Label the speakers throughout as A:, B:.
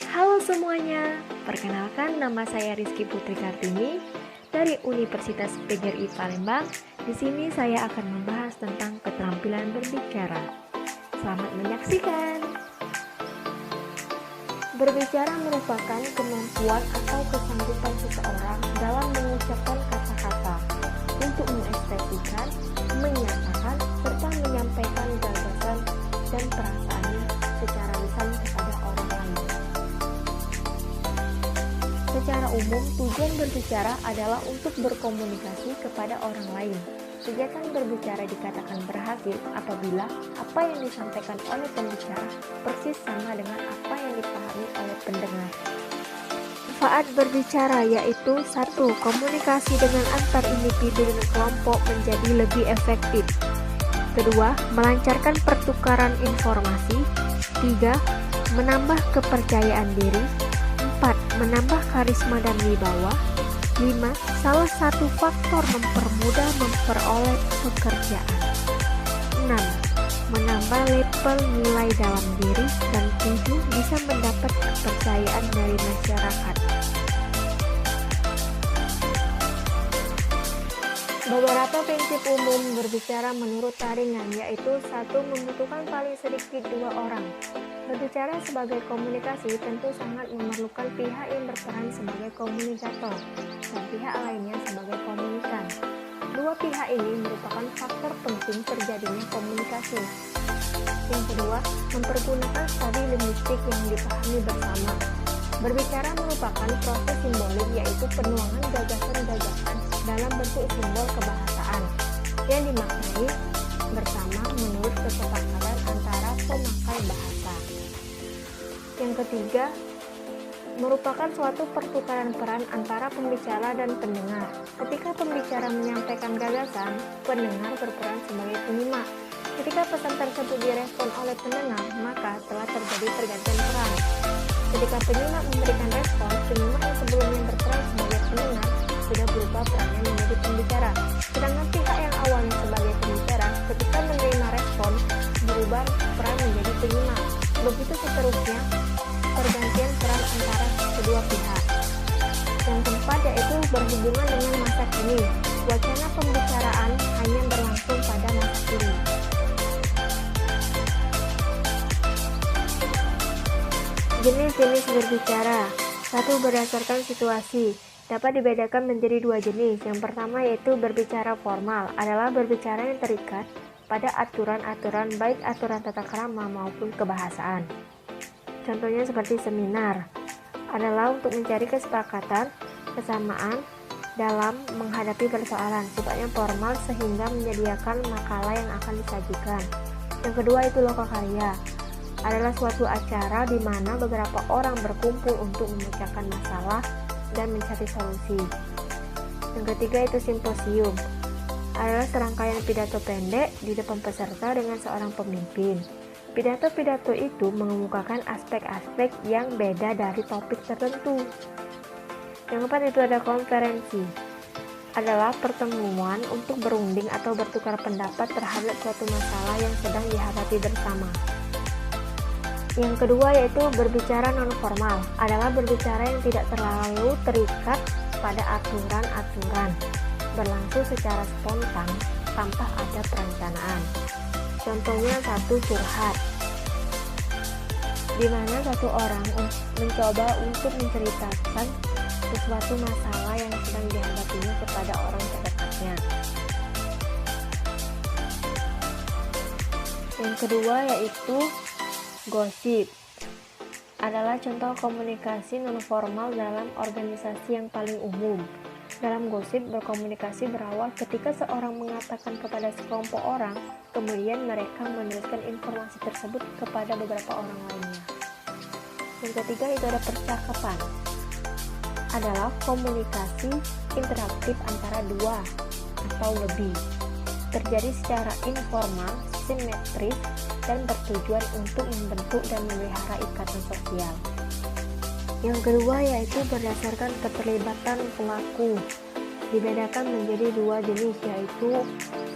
A: Halo semuanya, perkenalkan nama saya Rizky Putri Kartini dari Universitas PGRI Palembang. Di sini saya akan membahas tentang keterampilan berbicara. Selamat menyaksikan. Berbicara merupakan kemampuan atau kesanggupan seseorang dalam mengucapkan kata-kata untuk mengekspresikan, menyatakan, serta menyampaikan gagasan dan perasaannya secara lisan kepada orang lain. Secara umum, tujuan berbicara adalah untuk berkomunikasi kepada orang lain. Kegiatan berbicara dikatakan berhasil apabila apa yang disampaikan oleh pembicara persis sama dengan apa yang dipahami oleh pendengar. Manfaat berbicara yaitu 1. Komunikasi dengan antar individu dan kelompok menjadi lebih efektif. Kedua, melancarkan pertukaran informasi. 3. Menambah kepercayaan diri. 4. Menambah karisma dan wibawa. 5. Salah satu faktor mempermudah memperoleh pekerjaan. 6. Menambah level nilai dalam diri. Dan 7. Bisa mendapat kepercayaan dari masyarakat. Beberapa prinsip umum berbicara menurut Taringan yaitu 1. Membutuhkan paling sedikit 2 orang. Berbicara sebagai komunikasi tentu sangat memerlukan pihak yang berperan sebagai komunikator dan pihak lainnya sebagai komunikan. Dua pihak ini merupakan faktor penting terjadinya komunikasi. Yang kedua, mempergunakan studi linguistik yang dipahami bersama. Berbicara merupakan proses simbolik yaitu penuangan gagasan-gagasan dalam bentuk simbol kebahasaan yang dimaknai bersama menurut kesepakatan antara pemakai bahasa. Yang ketiga, merupakan suatu pertukaran peran antara pembicara dan pendengar. Ketika pembicara menyampaikan gagasan, pendengar berperan sebagai penyimak. Ketika pesan tersebut direspon oleh pendengar, maka telah terjadi pergantian peran. Ketika penyimak memberikan respon, penyimak yang sebelumnya berperan sebagai pendengar sudah berubah perannya menjadi pembicara. Sedangkan pihak yang awalnya sebagai pembicara, ketika menerima respon, berubah peran menjadi penyimak. Begitu seterusnya, pergantian peran antara kedua pihak. Yang keempat yaitu berhubungan dengan masa kini. Wacana pembicaraan hanya berlangsung pada masa kini. Jenis-jenis berbicara. 1. Berdasarkan situasi. Dapat dibedakan menjadi 2 jenis. Yang pertama yaitu berbicara formal, adalah berbicara yang terikat pada aturan-aturan baik aturan tata krama maupun kebahasaan. Contohnya seperti seminar, adalah untuk mencari kesepakatan, kesamaan dalam menghadapi persoalan, sifatnya formal sehingga menyediakan makalah yang akan disajikan. Yang kedua itu lokakarya, adalah suatu acara di mana beberapa orang berkumpul untuk memecahkan masalah dan mencari solusi. Yang ketiga itu simposium, adalah serangkaian pidato pendek di depan peserta dengan seorang pemimpin. Pidato-pidato itu mengemukakan aspek-aspek yang beda dari topik tertentu. Yang keempat itu ada konferensi, adalah pertemuan untuk berunding atau bertukar pendapat terhadap suatu masalah yang sedang dihadapi bersama. Yang kedua yaitu berbicara non-formal, adalah berbicara yang tidak terlalu terikat pada aturan-aturan, berlangsung secara spontan tanpa ada perencanaan. Contohnya 1. Curhat, di mana satu orang mencoba untuk menceritakan sesuatu masalah yang sedang dihadapinya kepada orang terdekatnya. Yang kedua yaitu gosip, adalah contoh komunikasi non-formal dalam organisasi yang paling umum. Dalam gosip, berkomunikasi berawal ketika seorang mengatakan kepada sekelompok orang, kemudian mereka menuliskan informasi tersebut kepada beberapa orang lainnya. Yang ketiga itu ada percakapan, adalah komunikasi interaktif antara dua atau lebih, terjadi secara informal, simetris, dan bertujuan untuk membentuk dan memelihara ikatan sosial. Yang kedua yaitu berdasarkan keterlibatan pelaku. Dibedakan menjadi 2 jenis yaitu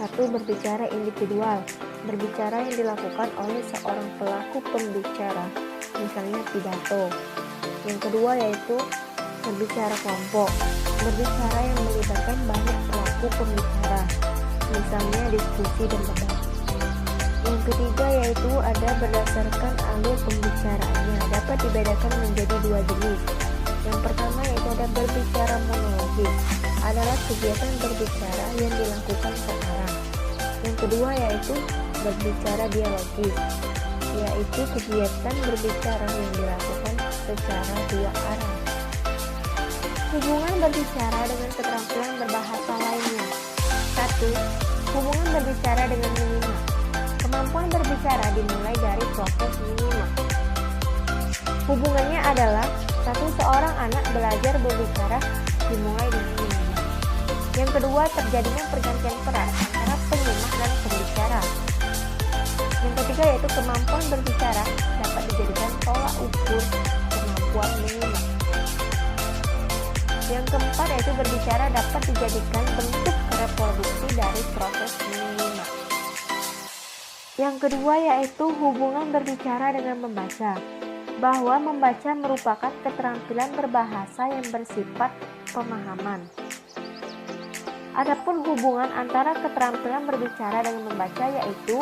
A: 1. Berbicara individual, berbicara yang dilakukan oleh seorang pelaku pembicara misalnya pidato. Yang kedua yaitu berbicara kelompok, berbicara yang melibatkan banyak pelaku pembicara, misalnya diskusi dan debat. Yang ketiga yaitu ada berdasarkan alur pembicaraannya, dapat dibedakan menjadi dua jenis. Yang pertama yaitu ada berbicara monologis, adalah kegiatan berbicara yang dilakukan seorang. Yang kedua yaitu berbicara dialogis, yaitu kegiatan berbicara yang dilakukan secara dua arah. Hubungan berbicara dengan keterampilan berbahasa lainnya. 1. Hubungan berbicara dengan menyimak. Kemampuan berbicara dimulai dari proses menyimak. Hubungannya adalah seorang anak belajar berbicara dimulai dengan menyimak. Yang kedua, terjadinya pergantian peran antara penyimak dan pembicara. Yang ketiga yaitu kemampuan berbicara dapat dijadikan tolak ukur kemampuan menyimak. Yang keempat yaitu berbicara dapat dijadikan bentuk reproduksi dari proses menyimak. Yang kedua yaitu hubungan berbicara dengan membaca, bahwa membaca merupakan keterampilan berbahasa yang bersifat pemahaman. Adapun hubungan antara keterampilan berbicara dengan membaca yaitu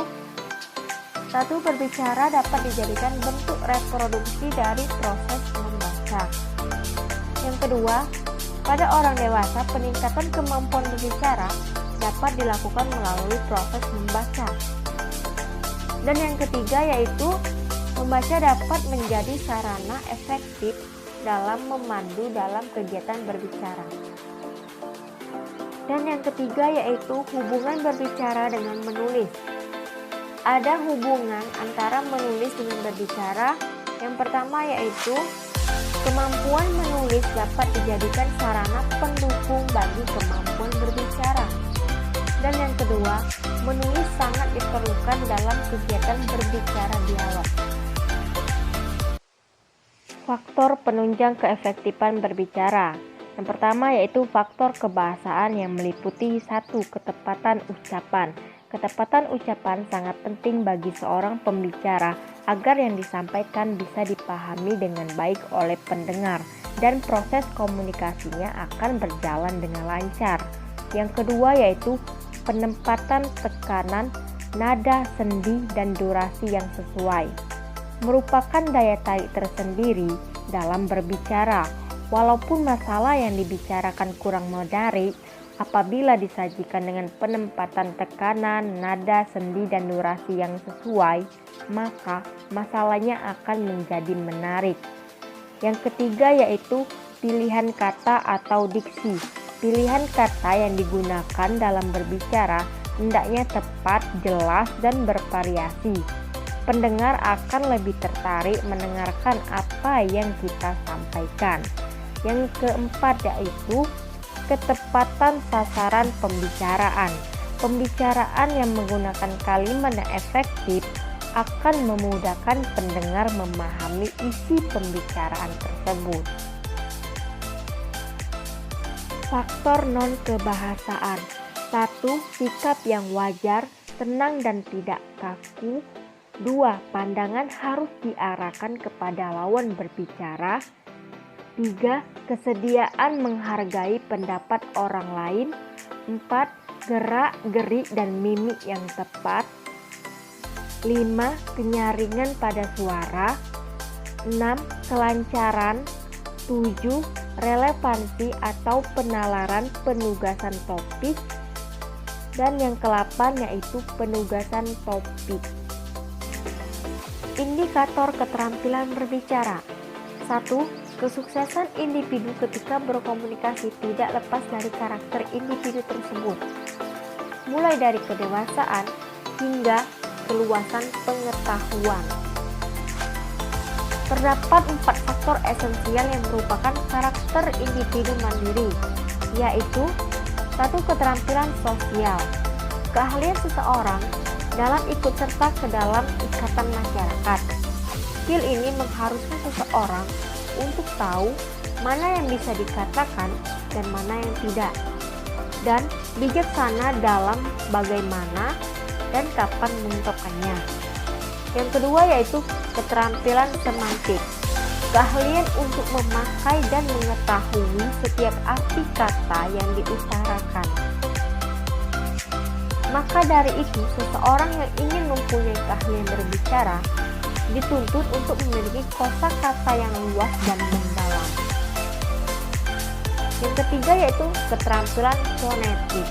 A: 1. Berbicara dapat dijadikan bentuk reproduksi dari proses membaca. Yang kedua, pada orang dewasa peningkatan kemampuan berbicara dapat dilakukan melalui proses membaca. Dan yang ketiga yaitu membaca dapat menjadi sarana efektif dalam memandu dalam kegiatan berbicara. Dan yang ketiga yaitu hubungan berbicara dengan menulis. Ada hubungan antara menulis dengan berbicara. Yang pertama yaitu kemampuan menulis dapat dijadikan sarana pendukung bagi kemampuan berbicara. Dan yang kedua, menulis sangat diperlukan dalam kegiatan berbicara dialog. Faktor penunjang keefektifan berbicara. Yang pertama yaitu faktor kebahasaan yang meliputi 1. Ketepatan ucapan. Ketepatan ucapan sangat penting bagi seorang pembicara agar yang disampaikan bisa dipahami dengan baik oleh pendengar dan proses komunikasinya akan berjalan dengan lancar. Yang kedua yaitu penempatan tekanan, nada, sendi, dan durasi yang sesuai. Merupakan daya tarik tersendiri dalam berbicara. Walaupun masalah yang dibicarakan kurang menarik, apabila disajikan dengan penempatan tekanan, nada, sendi, dan durasi yang sesuai, maka masalahnya akan menjadi menarik. Yang ketiga yaitu pilihan kata atau diksi. Pilihan kata yang digunakan dalam berbicara hendaknya tepat, jelas, dan bervariasi. Pendengar akan lebih tertarik mendengarkan apa yang kita sampaikan. Yang keempat yaitu ketepatan sasaran pembicaraan. Pembicaraan yang menggunakan kalimat yang efektif akan memudahkan pendengar memahami isi pembicaraan tersebut. Faktor non-kebahasaan. 1. Sikap yang wajar, tenang dan tidak kaku. 2. Pandangan harus diarahkan kepada lawan berbicara. 3. Kesediaan menghargai pendapat orang lain. 4. Gerak-gerik dan mimik yang tepat. 5. Kenyaringan pada suara. 6. Kelancaran. 7. Relevansi atau penalaran penugasan topik. Dan yang ke-8 yaitu penugasan topik. Indikator keterampilan berbicara. 1. Kesuksesan individu ketika berkomunikasi tidak lepas dari karakter individu tersebut, mulai dari kedewasaan hingga keluasan pengetahuan. Terdapat 4 faktor esensial yang merupakan karakter individu mandiri, yaitu 1. Keterampilan sosial. Keahlian seseorang dalam ikut serta ke dalam ikatan masyarakat. Skill ini mengharuskan seseorang untuk tahu mana yang bisa dikatakan dan mana yang tidak, dan bijaksana dalam bagaimana dan kapan mengungkapkannya. Yang kedua yaitu keterampilan semantik. Keahlian untuk memakai dan mengetahui setiap arti kata yang diutarakan. Maka dari itu, seseorang yang ingin mempunyai keahlian berbicara dituntut untuk memiliki kosakata yang luas dan mendalam. Yang ketiga yaitu keterampilan fonetik,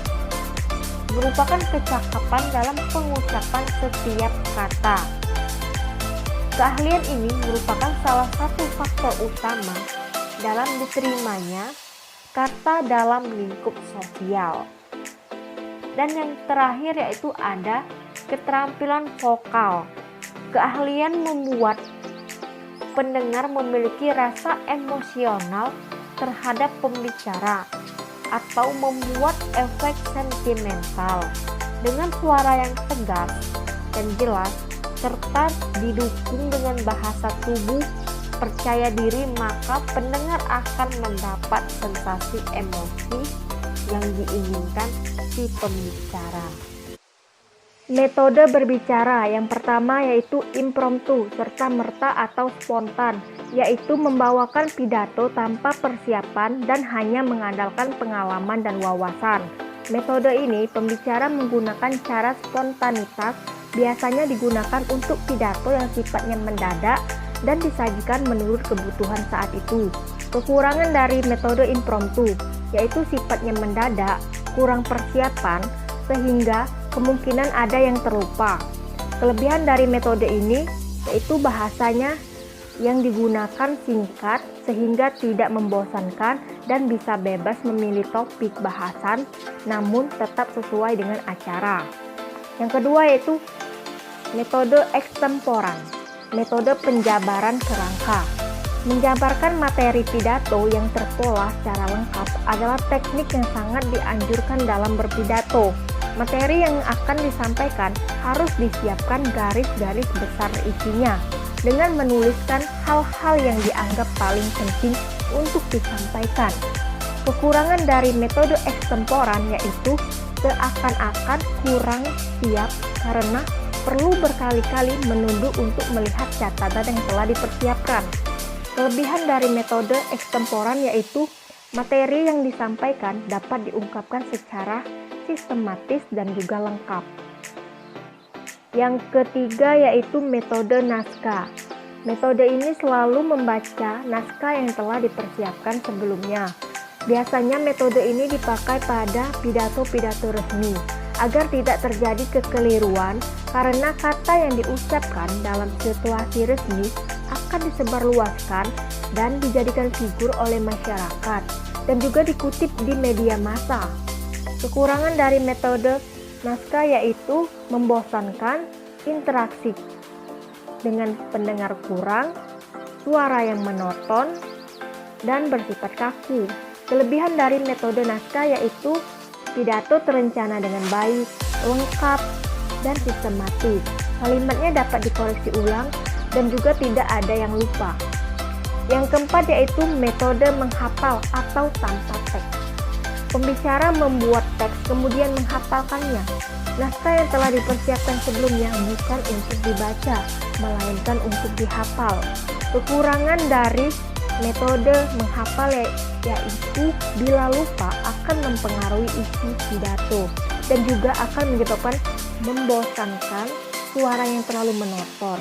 A: merupakan kecakapan dalam pengucapan setiap kata. Keahlian ini merupakan salah satu faktor utama dalam diterimanya kata dalam lingkup sosial. Dan yang terakhir yaitu ada keterampilan vokal, keahlian membuat pendengar memiliki rasa emosional terhadap pembicara atau membuat efek sentimental dengan suara yang tegas dan jelas serta didukung dengan bahasa tubuh percaya diri, maka pendengar akan mendapat sensasi emosi yang diinginkan si pembicara. Metode berbicara yang pertama yaitu impromptu, serta merta atau spontan, yaitu membawakan pidato tanpa persiapan dan hanya mengandalkan pengalaman dan wawasan. Metode ini pembicara menggunakan cara spontanitas, biasanya digunakan untuk pidato yang sifatnya mendadak dan disajikan menurut kebutuhan saat itu. Kekurangan dari metode impromptu yaitu sifatnya mendadak, kurang persiapan, sehingga kemungkinan ada yang terlupa. Kelebihan dari metode ini yaitu bahasanya yang digunakan singkat sehingga tidak membosankan dan bisa bebas memilih topik bahasan namun tetap sesuai dengan acara. Yang kedua yaitu metode ekstemporan, metode penjabaran kerangka. Menjabarkan materi pidato yang terpola secara lengkap adalah teknik yang sangat dianjurkan dalam berpidato. Materi yang akan disampaikan harus disiapkan garis-garis besar isinya dengan menuliskan hal-hal yang dianggap paling penting untuk disampaikan. Kekurangan dari metode ekstemporan yaitu seakan-akan kurang siap karena perlu berkali-kali menunduk untuk melihat catatan yang telah dipersiapkan. Kelebihan dari metode ekstemporan yaitu materi yang disampaikan dapat diungkapkan secara sistematis dan juga lengkap. Yang ketiga yaitu metode naskah. Metode ini selalu membaca naskah yang telah dipersiapkan sebelumnya. Biasanya metode ini dipakai pada pidato-pidato resmi agar tidak terjadi kekeliruan karena kata yang diucapkan dalam situasi resmi akan disebarluaskan dan dijadikan figur oleh masyarakat dan juga dikutip di media massa. Kekurangan dari metode naskah yaitu membosankan, interaksi dengan pendengar kurang, suara yang monoton, dan bersifat kaku. Kelebihan dari metode naskah yaitu pidato terencana dengan baik, lengkap, dan sistematis. Kalimatnya dapat dikoreksi ulang dan juga tidak ada yang lupa. Yang keempat yaitu metode menghafal atau tanpa teks. Pembicara membuat teks kemudian menghafalkannya. Naskah yang telah dipersiapkan sebelumnya bukan untuk dibaca, melainkan untuk dihafal. Kekurangan dari metode menghafal yaitu bila lupa akan mempengaruhi isi pidato dan juga akan menyebabkan membosankan, suara yang terlalu monoton.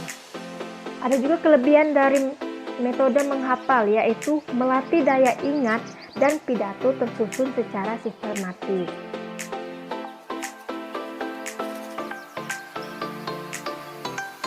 A: Ada juga kelebihan dari metode menghafal yaitu melatih daya ingat dan pidato tersusun secara sistematis.